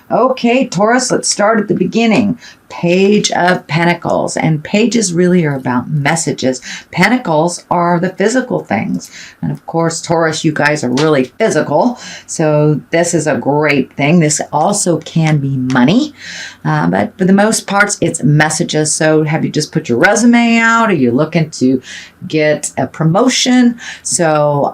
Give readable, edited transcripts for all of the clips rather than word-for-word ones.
Okay, Taurus, let's start at the beginning. Page of Pentacles. And pages really are about messages. Pentacles are the physical things. And of course, Taurus, you guys are really physical. So this is a great thing. This also can be money. But for the most parts, it's messages. So have you just put your resume out? Are you looking to get a promotion? So,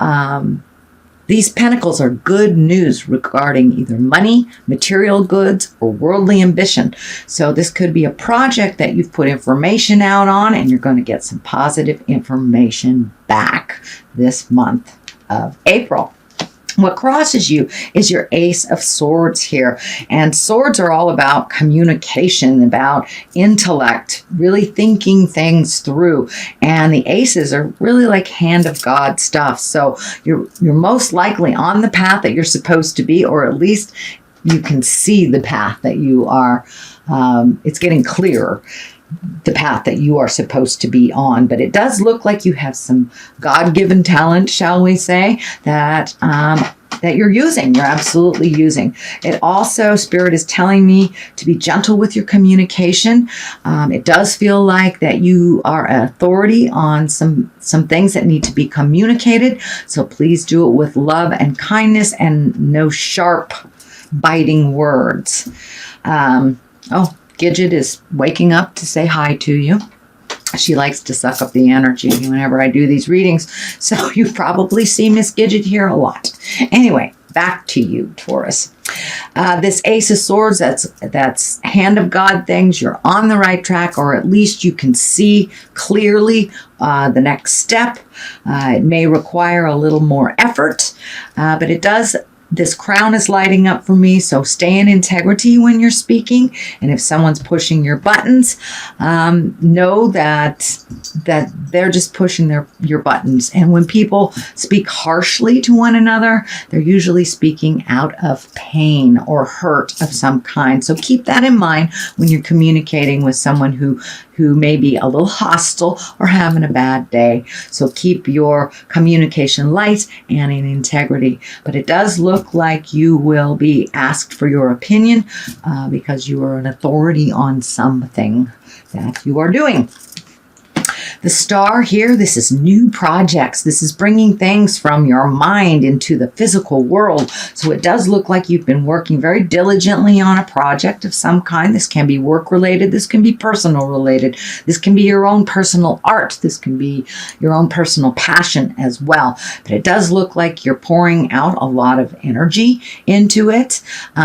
these pentacles are good news regarding either money, material goods, or worldly ambition. So this could be a project that you've put information out on, and you're going to get some positive information back this month of April. What crosses you is your Ace of Swords here. And swords are all about communication, about intellect, really thinking things through. And the aces are really like hand of God stuff. So you're most likely on the path that you're supposed to be, or at least you can see the path that you are. It's getting clearer, the path that you are supposed to be on. But it does look like you have some God-given talent, shall we say, that you're using. You're absolutely using. It also, Spirit is telling me to be gentle with your communication. It does feel like that you are an authority on some things that need to be communicated. So please do it with love and kindness and no sharp, biting words. Gidget is waking up to say hi to you. She likes to suck up the energy whenever I do these readings. So you probably see Miss Gidget here a lot. Anyway, back to you, Taurus. This Ace of Swords, that's hand of God things. You're on the right track, or at least you can see clearly the next step. It may require a little more effort, but it does. This crown is lighting up for me, so stay in integrity when you're speaking. And if someone's pushing your buttons, know that they're just pushing your buttons. And when people speak harshly to one another, they're usually speaking out of pain or hurt of some kind. So keep that in mind when you're communicating with someone who may be a little hostile or having a bad day. So keep your communication light and in integrity. But it does look like you will be asked for your opinion because you are an authority on something that you are doing. The star here, this is new projects. This is bringing things from your mind into the physical world. So it does look like you've been working very diligently on a project of some kind. This can be work related. This can be personal related. This can be your own personal art. This can be your own personal passion as well. But it does look like you're pouring out a lot of energy into it.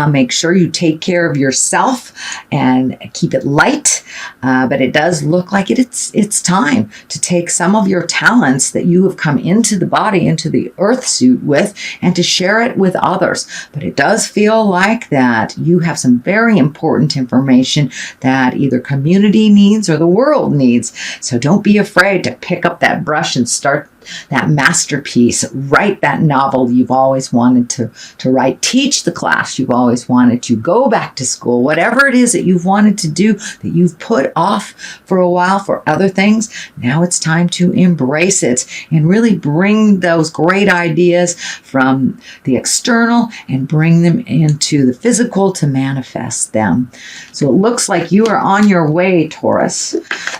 Make sure you take care of yourself and keep it light. But it does look like it's time to take some of your talents that you have come into the body, into the earth suit with, and to share it with others. But it does feel like that you have some very important information that either community needs or the world needs. So don't be afraid to pick up that brush and start that masterpiece. Write that novel you've always wanted to write. Teach the class you've always wanted to. Go back to school. Whatever it is that you've wanted to do that you've put off for a while for other things, now it's time to embrace it and really bring those great ideas from the external and bring them into the physical to manifest them. So it looks like you are on your way, Taurus.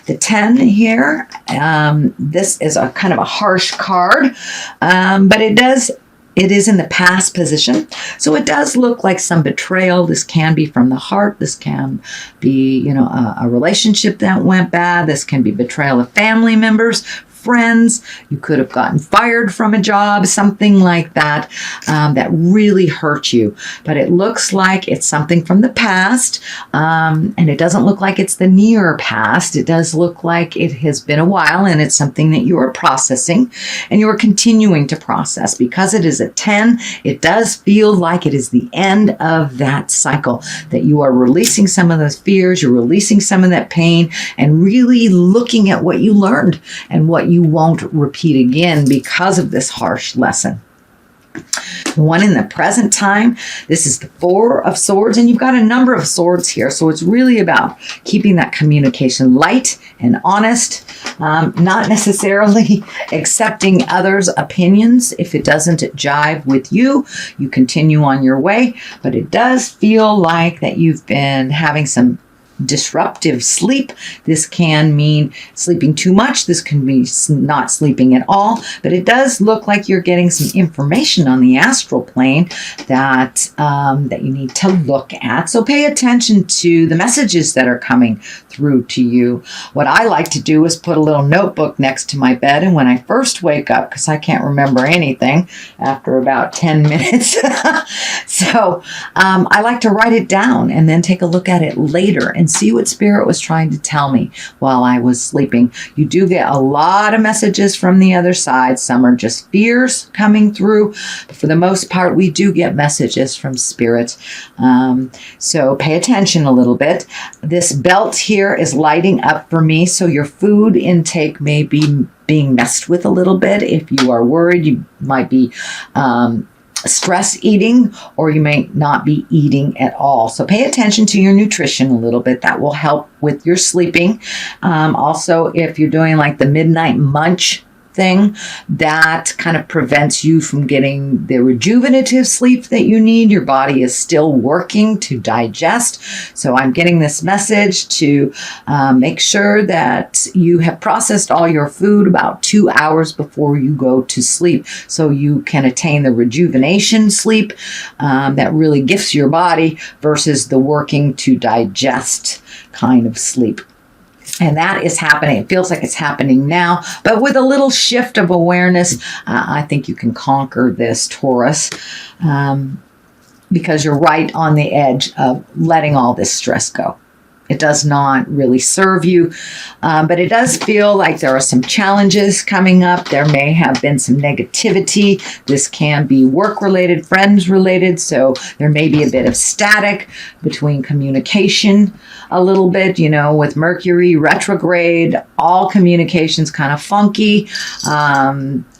The 10 here, this is a kind of a harsh card, but it is in the past position. So it does look like some betrayal. This can be from the heart. This can be, a relationship that went bad. This can be betrayal of family members, friends. You could have gotten fired from a job, something like that, that really hurt you. But it looks like it's something from the past, and it doesn't look like it's the near past. It does look like it has been a while, and it's something that you are processing, and you are continuing to process. Because it is a 10, it does feel like it is the end of that cycle, that you are releasing some of those fears, you're releasing some of that pain, and really looking at what you learned and what you won't repeat again because of this harsh lesson. one in the present time. This is the Four of Swords, and you've got a number of swords here. So it's really about keeping that communication light and honest, not necessarily accepting others' opinions. If it doesn't jive with you, you continue on your way. But it does feel like that you've been having some disruptive sleep. This can mean sleeping too much. This can be not sleeping at all. But it does look like you're getting some information on the astral plane that that you need to look at. So pay attention to the messages that are coming through to you. What I like to do is put a little notebook next to my bed, and when I first wake up, because I can't remember anything after about 10 minutes, so I like to write it down and then take a look at it later and see what Spirit was trying to tell me while I was sleeping. You do get a lot of messages from the other side. Some are just fears coming through. But for the most part, we do get messages from Spirit. So pay attention a little bit. This belt here is lighting up for me. So your food intake may be being messed with a little bit. If you are worried, you might be stress eating, or you may not be eating at all. So pay attention to your nutrition a little bit. That will help with your sleeping. Also, if you're doing like the midnight munch thing, that kind of prevents you from getting the rejuvenative sleep that you need. Your body is still working to digest. So I'm getting this message to make sure that you have processed all your food about 2 hours before you go to sleep, so you can attain the rejuvenation sleep that really gifts your body versus the working to digest kind of sleep. And that is happening. It feels like it's happening now, but with a little shift of awareness, I think you can conquer this, Taurus, because you're right on the edge of letting all this stress go. It does not really serve you, but it does feel like there are some challenges coming up. There may have been some negativity. This can be work-related, friends-related, so there may be a bit of static between communication a little bit, you know, with Mercury retrograde, all communication's kind of funky.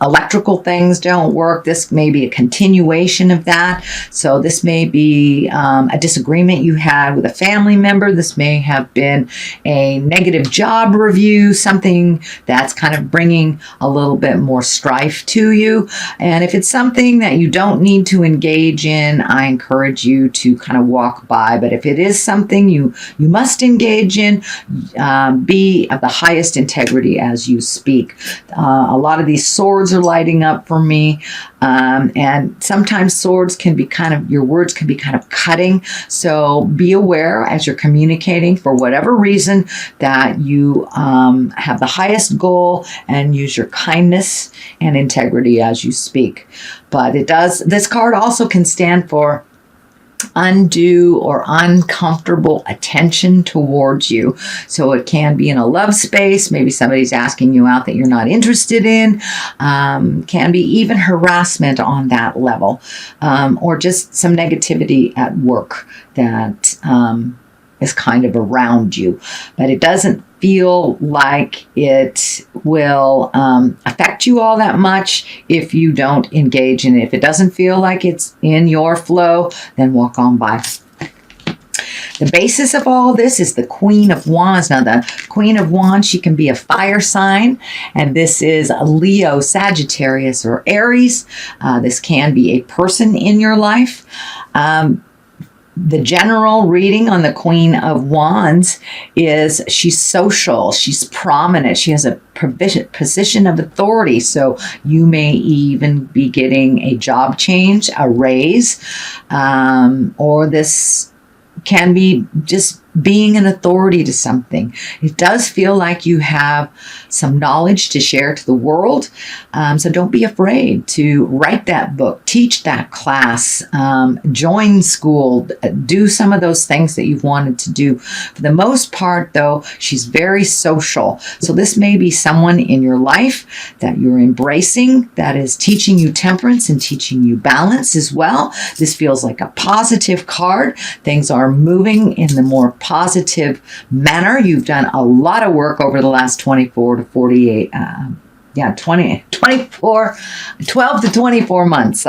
Electrical things don't work. This may be a continuation of that. So this may be a disagreement you had with a family member. This may have been a negative job review, something that's kind of bringing a little bit more strife to you. And if it's something that you don't need to engage in, I encourage you to kind of walk by. But if it is something you must engage in, be of the highest integrity as you speak. A lot of these swords are lighting up for me. And sometimes swords can be your words can be kind of cutting. So be aware as you're communicating, for whatever reason, that you have the highest goal, and use your kindness and integrity as you speak. But this card also can stand for undue or uncomfortable attention towards you. So it can be in a love space. Maybe somebody's asking you out that you're not interested in. Can be even harassment on that level, or just some negativity at work that is kind of around you. But it doesn't feel like it will affect you all that much if you don't engage in it. If it doesn't feel like it's in your flow, then walk on by. The basis of all this is the Queen of Wands. Now, the Queen of Wands, she can be a fire sign, and this is a Leo, Sagittarius, or Aries. This can be a person in your life. The general reading on the Queen of Wands is she's social, she's prominent, she has a position of authority. So you may even be getting a job change, a raise, or this can be just being an authority to something. It does feel like you have some knowledge to share to the world. So don't be afraid to write that book, teach that class, join school, do some of those things that you've wanted to do. For the most part, though, she's very social. So this may be someone in your life that you're embracing, that is teaching you temperance and teaching you balance as well. This feels like a positive card. Things are moving in the more positive manner. You've done a lot of work over the last 24 to 48 12 to 24 months,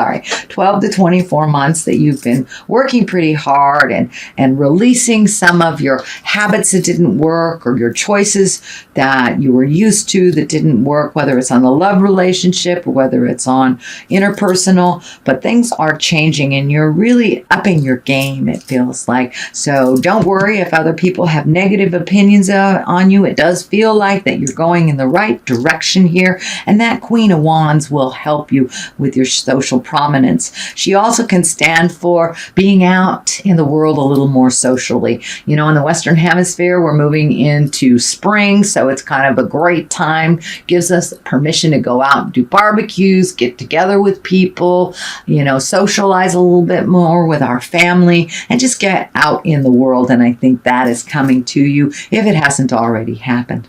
12 to 24 months that you've been working pretty hard and releasing some of your habits that didn't work, or your choices that you were used to that didn't work, whether it's on the love relationship or whether it's on interpersonal. But things are changing and you're really upping your game, it feels like. So don't worry if other people have negative opinions on you. It does feel like that you're going in the right direction here, and that Queen of Wands will help you with your social prominence. She also can stand for being out in the world a little more socially. You know, in the Western Hemisphere, we're moving into spring, so it's kind of a great time. Gives us permission to go out and do barbecues, get together with people, you know, socialize a little bit more with our family, and just get out in the world. And I think that is coming to you if it hasn't already happened.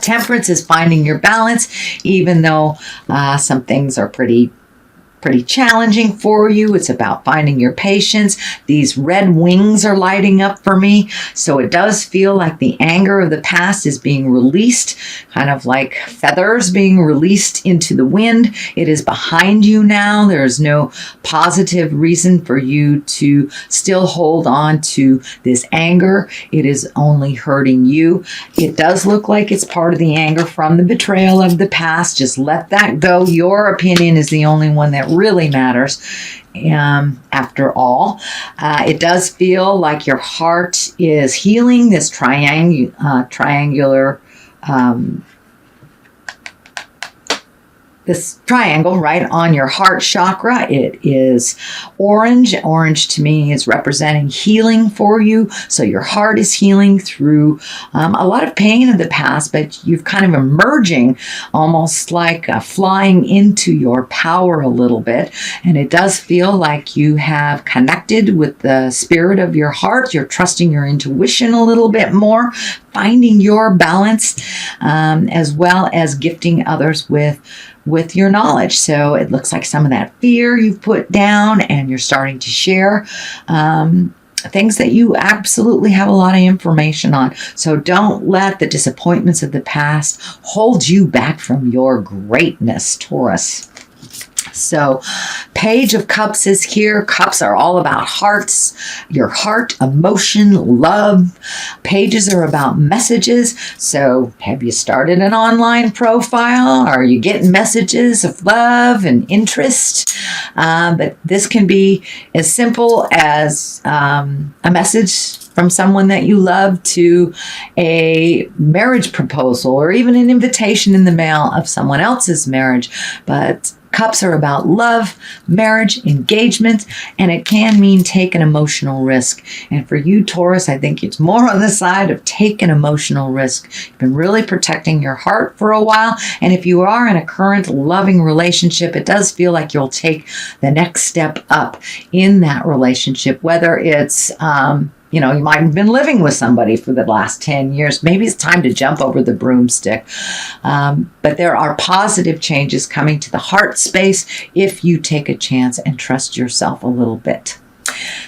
Temperance is finding your balance, even though some things are pretty challenging for you. It's about finding your patience. These red wings are lighting up for me. So it does feel like the anger of the past is being released, kind of like feathers being released into the wind. It is behind you now. There's no positive reason for you to still hold on to this anger. It is only hurting you. It does look like it's part of the anger from the betrayal of the past. Just let that go. Your opinion is the only one that really matters. After all, it does feel like your heart is healing. This triangular this triangle right on your heart chakra. It is orange. Orange to me is representing healing for you. So your heart is healing through a lot of pain of the past, but you've kind of emerging almost like flying into your power a little bit. And it does feel like you have connected with the spirit of your heart. You're trusting your intuition a little bit more, finding your balance, as well as gifting others with your knowledge. So it looks like some of that fear you've put down and you're starting to share things that you absolutely have a lot of information on. So don't let the disappointments of the past hold you back from your greatness, Taurus. So Page of Cups is here. Cups are all about hearts, your heart, emotion, love. Pages are about messages. So have you started an online profile? Are you getting messages of love and interest? But this can be as simple as a message from someone that you love to a marriage proposal, or even an invitation in the mail of someone else's marriage. But Cups are about love, marriage, engagement, and it can mean take an emotional risk. And for you, Taurus, I think it's more on the side of take an emotional risk. You've been really protecting your heart for a while, and if you are in a current loving relationship, it does feel like you'll take the next step up in that relationship, whether it's you know, you might have been living with somebody for the last 10 years. Maybe it's time to jump over the broomstick. But there are positive changes coming to the heart space if you take a chance and trust yourself a little bit.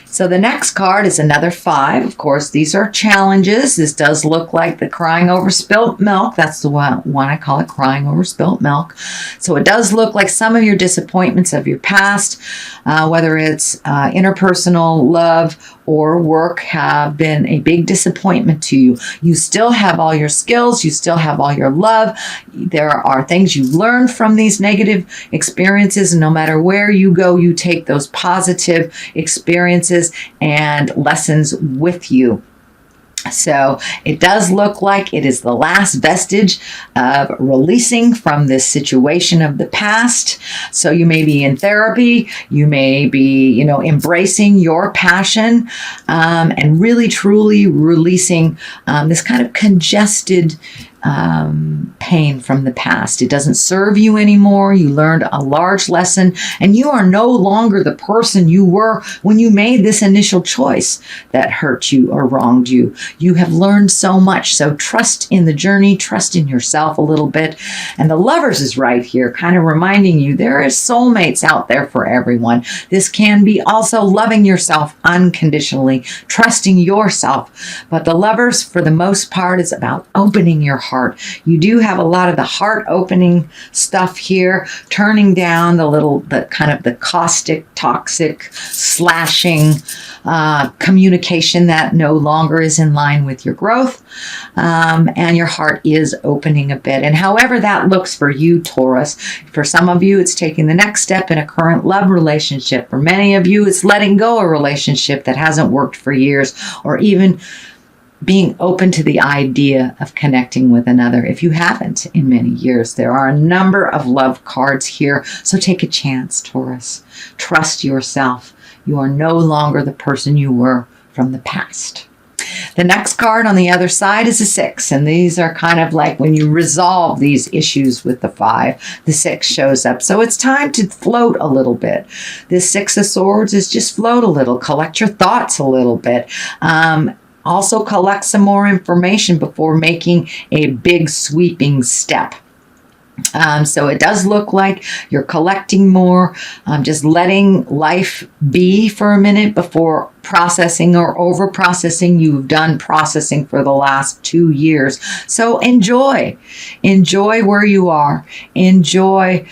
So the next card is another 5. Of course, these are challenges. This does look like the crying over spilt milk. That's the one I call it, crying over spilt milk. So it does look like some of your disappointments of your past, whether it's interpersonal, love, or work, have been a big disappointment to you. You still have all your skills. You still have all your love. There are things you learned from these negative experiences. And no matter where you go, you take those positive experiences and lessons with you. So it does look like it is the last vestige of releasing from this situation of the past. So you may be in therapy, you may be, you know, embracing your passion, and really truly releasing this kind of congested pain from the past. It doesn't serve you anymore. You learned a large lesson, and you are no longer the person you were when you made this initial choice that hurt you or wronged you. You have learned so much. So trust in the journey, trust in yourself a little bit. And the Lovers is right here, kind of reminding you there is soulmates out there for everyone. This can be also loving yourself unconditionally, trusting yourself. But the Lovers, for the most part, is about opening your heart heart. You do have a lot of the heart opening stuff here, turning down the kind of the caustic, toxic, slashing communication that no longer is in line with your growth. And your heart is opening a bit. And however that looks for you, Taurus, for some of you, it's taking the next step in a current love relationship. For many of you, it's letting go a relationship that hasn't worked for years, or even being open to the idea of connecting with another if you haven't in many years. There are a number of love cards here, so take a chance, Taurus. Trust yourself. You are no longer the person you were from the past. The next card on the other side is a 6, and these are kind of like when you resolve these issues with the 5, the 6 shows up. So it's time to float a little bit. This 6 of Swords is just float a little, collect your thoughts a little bit. Also collect some more information before making a big sweeping step. So it does look like you're collecting more, just letting life be for a minute before processing or over processing. You've done processing for the last 2 years. So enjoy where you are. Enjoy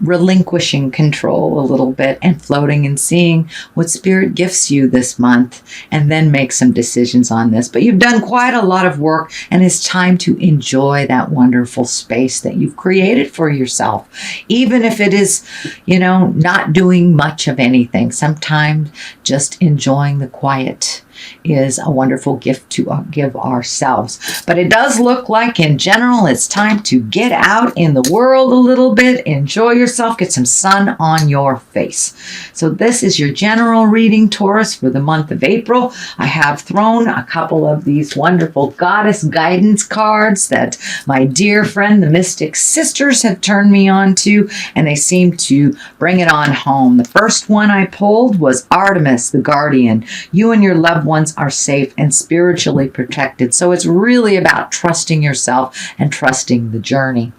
relinquishing control a little bit and floating and seeing what Spirit gifts you this month, and then make some decisions on this. But you've done quite a lot of work, and it's time to enjoy that wonderful space that you've created for yourself. Even if it is, not doing much of anything, sometimes just enjoying the quiet is a wonderful gift to give ourselves. But it does look like in general it's time to get out in the world a little bit, enjoy yourself, get some sun on your face. So this is your general reading, Taurus, for the month of April. I have thrown a couple of these wonderful goddess guidance cards that my dear friend the Mystic Sisters have turned me on to, and they seem to bring it on home. The first one I pulled was Artemis, the Guardian. You and your loved ones are safe and spiritually protected. So it's really about trusting yourself and trusting the journey.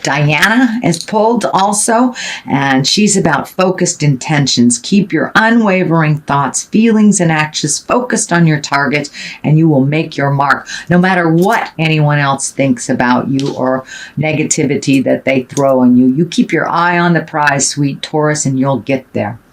Diana is pulled also, and she's about focused intentions. Keep your unwavering thoughts, feelings, and actions focused on your target, and you will make your mark, no matter what anyone else thinks about you or negativity that they throw on you. You keep your eye on the prize, sweet Taurus, and you'll get there.